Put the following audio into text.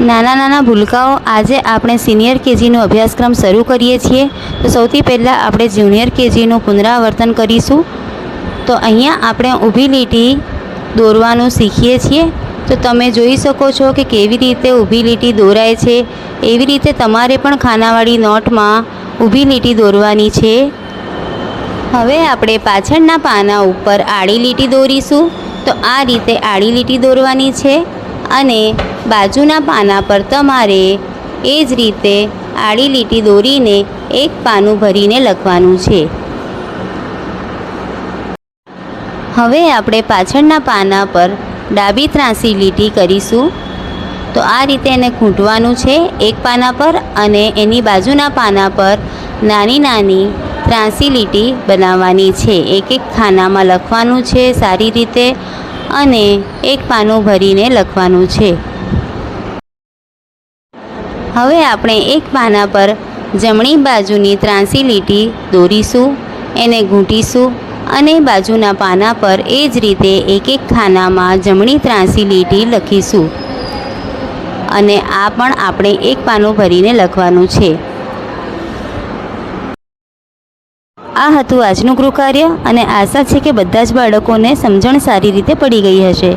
નાના નાના ભૂલકાઓ, આજે આપણે સિનિયર કેજીનો અભ્યાસક્રમ શરૂ કરીએ છીએ। તો સૌથી પહેલાં આપણે જુનિયર કેજીનું પુનરાવર્તન કરીશું। તો અહીંયા આપણે ઊભી લીટી દોરવાનું શીખીએ છીએ। તો તમે જોઈ શકો છો કે કેવી રીતે ઊભી લીટી દોરાય છે। એવી રીતે તમારે પણ ખાનાવાળી નોટમાં ઊભી લીટી દોરવાની છે। હવે આપણે પાછળના પાના ઉપર આડી લીટી દોરીશું। તો આ રીતે આડી લીટી દોરવાની છે અને બાજુના પાના પર તમારે એ જ રીતે આડી લીટી દોરીને એક પાનું ભરીને લખવાનું છે। હવે આપણે પાછળના પાના પર ડાબી ત્રાંસી લીટી કરીશું। તો આ રીતે એને ખૂંટવાનું છે એક પાના પર અને એની બાજુના પાના પર નાની નાની ત્રાંસી લીટી બનાવવાની છે। એક એક ખાનામાં લખવાનું છે સારી રીતે અને એક પાનું ભરીને લખવાનું છે। હવે આપણે એક પાના પર જમણી બાજુની ત્રાંસી લીટી દોરીશું, એને ઘૂંટીશું અને બાજુના પાના પર એ જ રીતે એક એક ખાનામાં જમણી ત્રાંસી લીટી લખીશું અને આ પણ આપણે એક પાનું ભરીને લખવાનું છે। આ હતું આજનું ગૃહકાર્ય અને આશા છે કે બધા જ બાળકોને સમજણ સારી રીતે પડી ગઈ હશે।